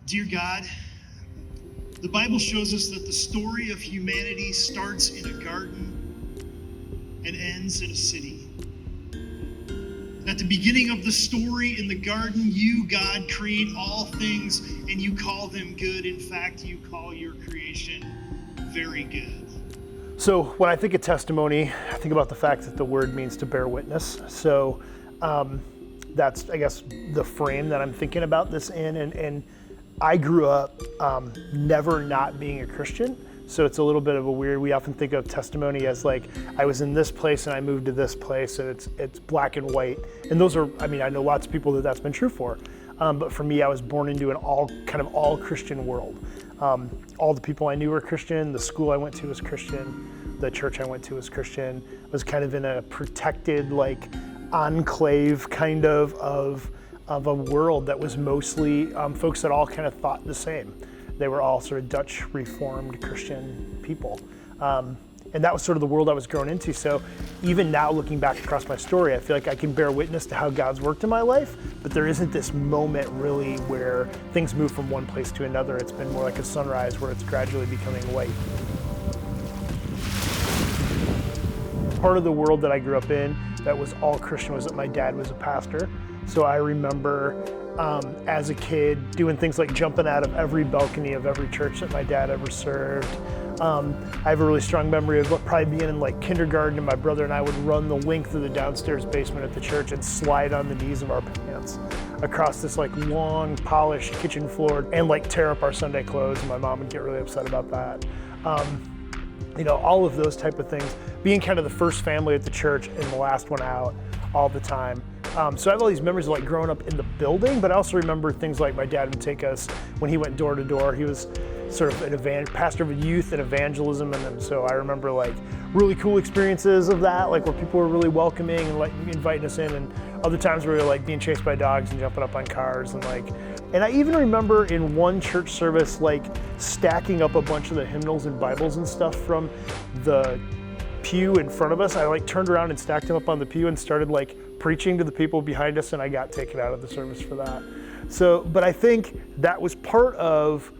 Dear God, the Bible shows us that the story of humanity starts in a garden and ends in a city. At the beginning of the story in the garden, you, God, create all things and you call them good. In fact, you call your creation very good. So when I think of testimony, I think about the fact that the word means to bear witness. So that's, I guess, the frame that I'm thinking about this in. And I grew up never not being a Christian. So it's a little bit of a weird, we often think of testimony as like, I was in this place and I moved to this place, and it's black and white. And those are, I know lots of people that that's been true for. But for me, I was born into an all Christian world. All the people I knew were Christian, the school I went to was Christian, the church I went to was Christian. I was kind of in a protected, like, enclave kind of a world that was mostly folks that all kind of thought the same. They were all sort of Dutch Reformed Christian people. And that was sort of the world I was grown into. So even now, looking back across my story, I feel like I can bear witness to how God's worked in my life, but there isn't this moment really where things move from one place to another. It's been more like a sunrise where it's gradually becoming white. Part of the world that I grew up in that was all Christian was that my dad was a pastor. So I remember as a kid doing things like jumping out of every balcony of every church that my dad ever served. I have a really strong memory of probably being in like kindergarten, and my brother and I would run the length of the downstairs basement at the church and slide on the knees of our pants across this like long polished kitchen floor and like tear up our Sunday clothes, and my mom would get really upset about that. All of those type of things, being kind of the first family at the church and the last one out all the time. So I have all these memories of like growing up in the building, but I also remember things like my dad would take us when he went door to door. He was sort of an pastor of youth and evangelism, and so I remember like really cool experiences of that, like where people were really welcoming and like inviting us in, and other times where we were like being chased by dogs and jumping up on cars and I even remember in one church service like stacking up a bunch of the hymnals and Bibles and stuff from the pew in front of us. I like turned around and stacked them up on the pew and started like preaching to the people behind us, and I got taken out of the service for that. So, but I think that was part of,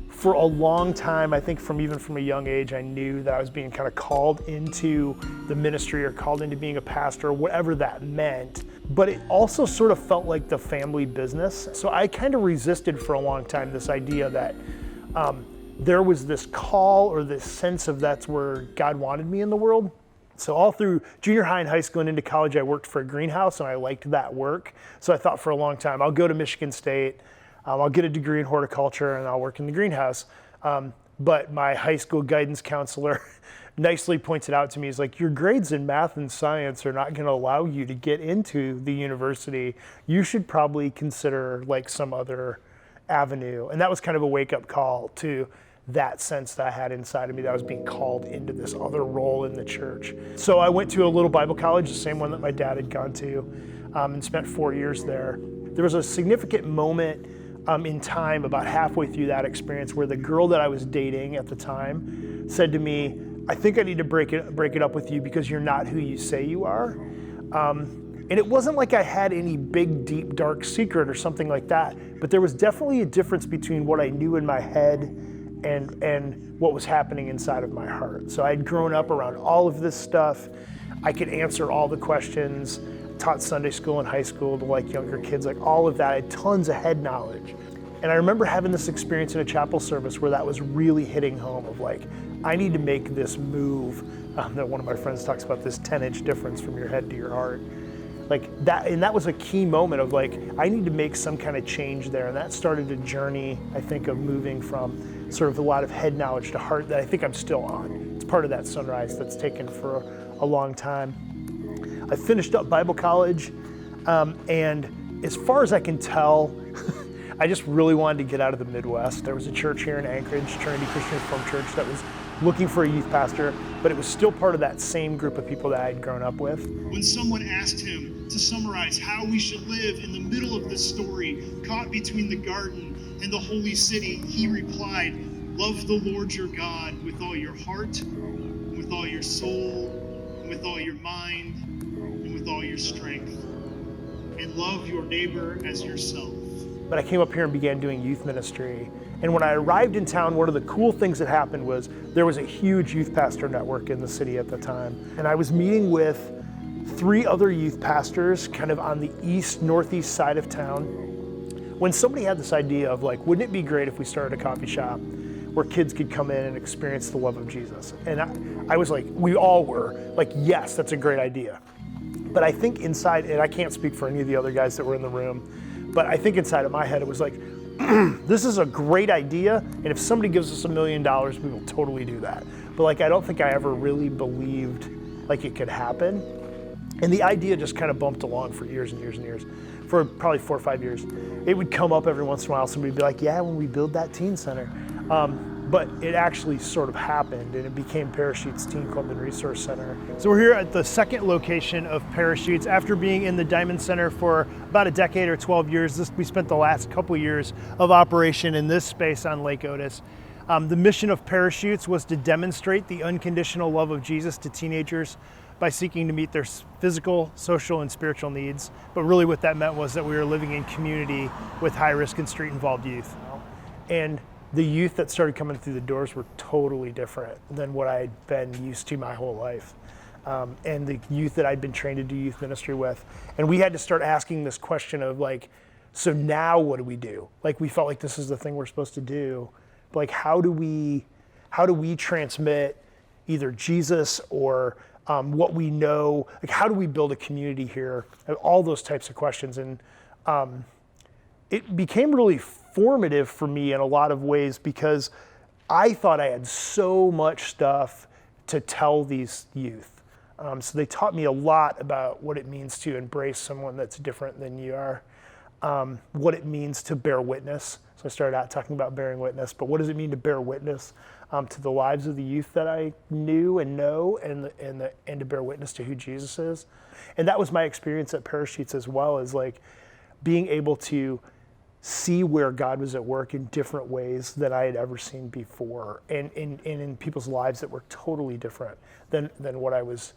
for a long time, I think from a young age, I knew that I was being kind of called into the ministry or called into being a pastor, or whatever that meant. But it also sort of felt like the family business. So I kind of resisted for a long time this idea that there was this call or this sense of that's where God wanted me in the world. So all through junior high and high school and into college, I worked for a greenhouse, and I liked that work. So I thought for a long time, I'll go to Michigan State, I'll get a degree in horticulture, and I'll work in the greenhouse. But my high school guidance counselor nicely pointed out to me, he's like, your grades in math and science are not going to allow you to get into the university. You should probably consider like some other avenue. And that was kind of a wake-up call to that sense that I had inside of me that I was being called into this other role in the church. So I went to a little Bible college, the same one that my dad had gone to, and spent 4 years there. There was a significant moment in time about halfway through that experience where the girl that I was dating at the time said to me, I think I need to break it up with you because you're not who you say you are. And it wasn't like I had any big, deep, dark secret or something like that, but there was definitely a difference between what I knew in my head and what was happening inside of my heart. So I'd grown up around all of this stuff. I could answer all the questions, taught Sunday school and high school to like younger kids, like all of that. I had tons of head knowledge. And I remember having this experience in a chapel service where that was really hitting home of like, I need to make this move. That one of my friends talks about this 10-inch difference from your head to your heart. Like that, and that was a key moment of like, I need to make some kind of change there. And that started a journey, I think, of moving from sort of a lot of head knowledge to heart that I think I'm still on. It's part of that sunrise that's taken for a long time. I finished up Bible college, and as far as I can tell, I just really wanted to get out of the Midwest. There was a church here in Anchorage, Trinity Christian Reformed Church, that was looking for a youth pastor, but it was still part of that same group of people that I had grown up with. When someone asked him to summarize how we should live in the middle of this story, caught between the garden and the holy city, he replied, love the Lord your God with all your heart, and with all your soul, and with all your mind, and with all your strength, and love your neighbor as yourself. but I came up here and began doing youth ministry. And when I arrived in town, one of the cool things that happened was there was a huge youth pastor network in the city at the time. And I was meeting with 3 other youth pastors kind of on the northeast side of town, when somebody had this idea of like, wouldn't it be great if we started a coffee shop where kids could come in and experience the love of Jesus? And I was like, we all were like, yes, that's a great idea. But I think inside, and I can't speak for any of the other guys that were in the room, but I think inside of my head, it was like, this is a great idea, and if somebody gives us $1 million, we will totally do that. But like, I don't think I ever really believed like it could happen. And the idea just kind of bumped along for years and years and years, for probably 4 or 5 years. It would come up every once in a while, somebody would be like, yeah, when we build that teen center. But it actually sort of happened, and it became Parachutes Teen Club and Resource Center. So we're here at the second location of Parachutes. After being in the Diamond Center for about a decade or 12 years, we spent the last couple years of operation in this space on Lake Otis. The mission of Parachutes was to demonstrate the unconditional love of Jesus to teenagers by seeking to meet their physical, social, and spiritual needs. But really what that meant was that we were living in community with high-risk and street-involved youth. And the youth that started coming through the doors were totally different than what I had been used to my whole life. And the youth that I'd been trained to do youth ministry with. And we had to start asking this question of like, so now what do we do? Like, we felt like this is the thing we're supposed to do. But like, how do we transmit either Jesus or what we know? Like, how do we build a community here? All those types of questions. And it became really formative for me in a lot of ways because I thought I had so much stuff to tell these youth. So they taught me a lot about what it means to embrace someone that's different than you are, what it means to bear witness. So I started out talking about bearing witness, but what does it mean to bear witness to the lives of the youth that I knew and know, and to bear witness to who Jesus is? And that was my experience at Parachutes as well, as like being able to see where God was at work in different ways than I had ever seen before, and in people's lives that were totally different than what I was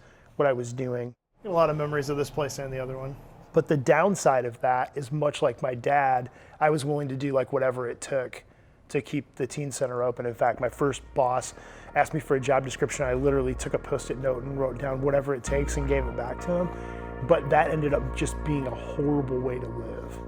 doing. A lot of memories of this place and the other one. But the downside of that is, much like my dad, I was willing to do like whatever it took to keep the teen center open. In fact, my first boss asked me for a job description. I literally took a Post-it note and wrote down whatever it takes and gave it back to him. But that ended up just being a horrible way to live.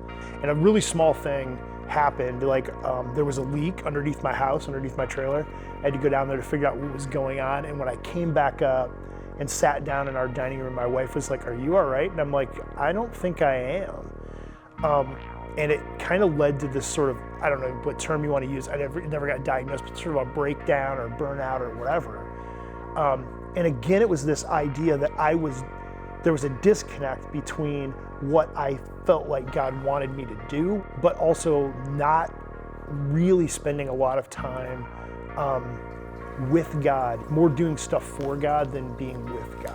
And a really small thing happened, like there was a leak underneath my house, underneath my trailer. I had to go down there to figure out what was going on. And when I came back up and sat down in our dining room, my wife was like, "Are you all right?" And I'm like, "I don't think I am." And it kind of led to this sort of, I don't know what term you want to use, I never got diagnosed, but sort of a breakdown or burnout or whatever. And again, it was this idea that there was a disconnect between what I felt like God wanted me to do, but also not really spending a lot of time with God, more doing stuff for God than being with God.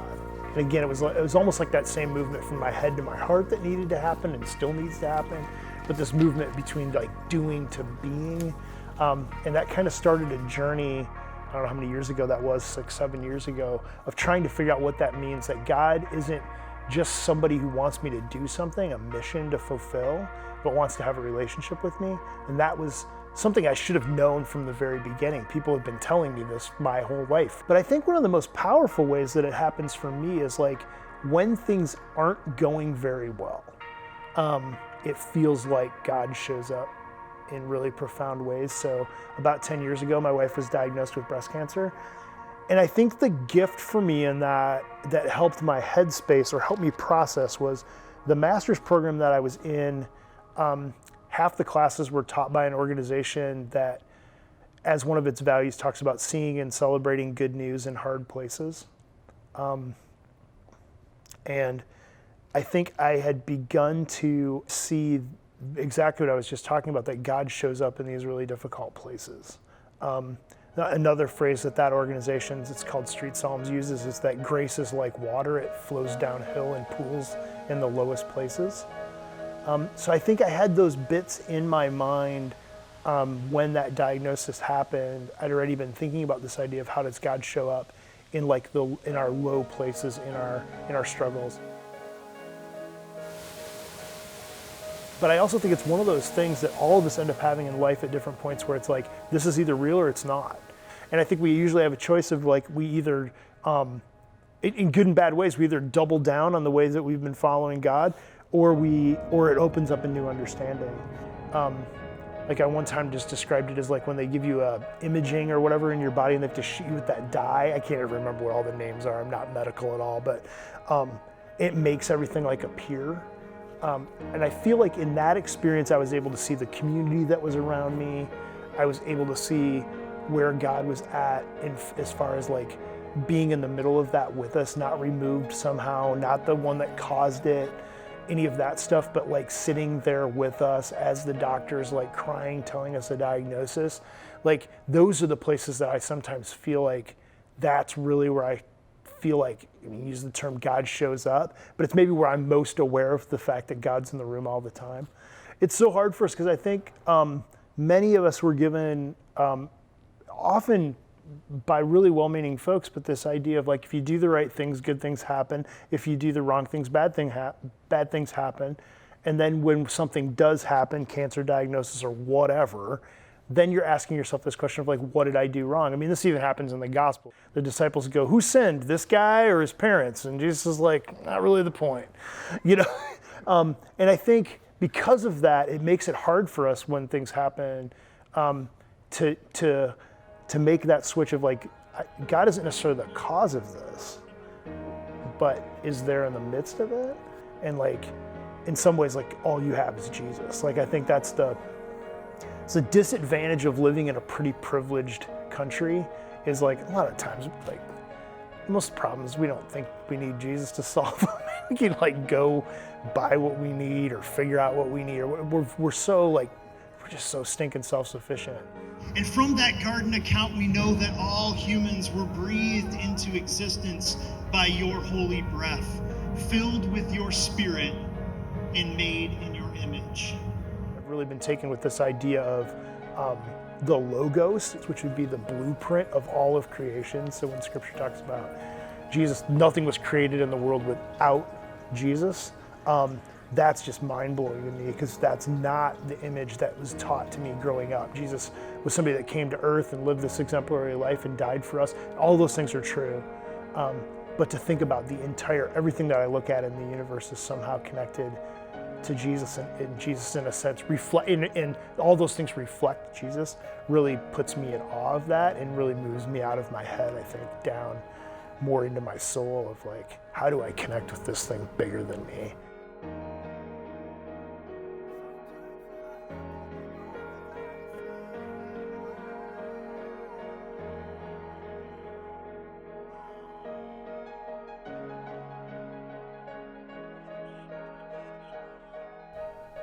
And again, it was almost like that same movement from my head to my heart that needed to happen and still needs to happen, but this movement between like doing to being. And that kind of started a journey, I don't know how many years ago that was, 6, 7 years ago, of trying to figure out what that means, that God isn't just somebody who wants me to do something, a mission to fulfill, but wants to have a relationship with me. And that was something I should have known from the very beginning. People have been telling me this my whole life. But I think one of the most powerful ways that it happens for me is like when things aren't going very well, it feels like God shows up in really profound ways. So about 10 years ago, my wife was diagnosed with breast cancer. And I think the gift for me in that helped my headspace or helped me process was the master's program that I was in. Half the classes were taught by an organization that, as one of its values, talks about seeing and celebrating good news in hard places. And I think I had begun to see exactly what I was just talking about, that God shows up in these really difficult places. Another phrase that organization, it's called Street Psalms, uses is that grace is like water. It flows downhill in pools in the lowest places. So I think I had those bits in my mind when that diagnosis happened. I'd already been thinking about this idea of how does God show up in in our low places, in our struggles. But I also think it's one of those things that all of us end up having in life at different points where it's like, this is either real or it's not. And I think we usually have a choice of like, we either, in good and bad ways, we either double down on the ways that we've been following God, or it opens up a new understanding. Like I one time just described it as like when they give you imaging or whatever in your body and they have to shoot you with that dye. I can't even remember what all the names are. I'm not medical at all, but it makes everything like appear. And I feel like in that experience, I was able to see the community that was around me. I was able to see where God was at as far as like being in the middle of that with us, not removed somehow, not the one that caused it, any of that stuff, but like sitting there with us as the doctor's like crying, telling us a diagnosis. Like those are the places that I sometimes feel like that's really where I feel like, I mean, use the term God shows up, but it's maybe where I'm most aware of the fact that God's in the room all the time. It's so hard for us because I think many of us were given, often by really well-meaning folks, but this idea of like, if you do the right things, good things happen. If you do the wrong things, bad things happen. And then when something does happen, cancer diagnosis or whatever, then you're asking yourself this question of like, what did I do wrong? I mean, this even happens in the gospel. The disciples go, who sinned, this guy or his parents? And Jesus is like, not really the point, you know? And I think because of that, it makes it hard for us when things happen to make that switch of like, God isn't necessarily the cause of this, but is there in the midst of it? And like, in some ways, like all you have is Jesus. Like, I think it's a disadvantage of living in a pretty privileged country is like, a lot of times, like most problems, we don't think we need Jesus to solve them. We can like go buy what we need or figure out what we need, or we're so like, we're just so stinking self-sufficient. And from that garden account, we know that all humans were breathed into existence by your holy breath, filled with your spirit and made in your image. I've really been taken with this idea of the logos, which would be the blueprint of all of creation. So when scripture talks about Jesus, nothing was created in the world without Jesus. That's just mind-blowing to me because that's not the image that was taught to me growing up. Jesus was somebody that came to earth and lived this exemplary life and died for us. All those things are true. But to think about everything that I look at in the universe is somehow connected to Jesus, and Jesus in a sense and all those things reflect Jesus, really puts me in awe of that and really moves me out of my head, I think, down more into my soul of like, how do I connect with this thing bigger than me?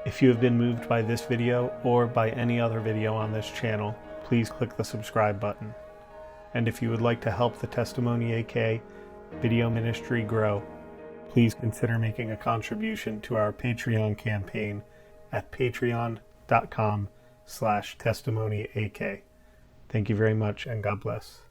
If you have been moved by this video or by any other video on this channel, please click the subscribe button. And if you would like to help the Testimony AK video ministry grow, please consider making a contribution to our Patreon campaign at patreon.com/testimonyak. Thank you very much and God bless.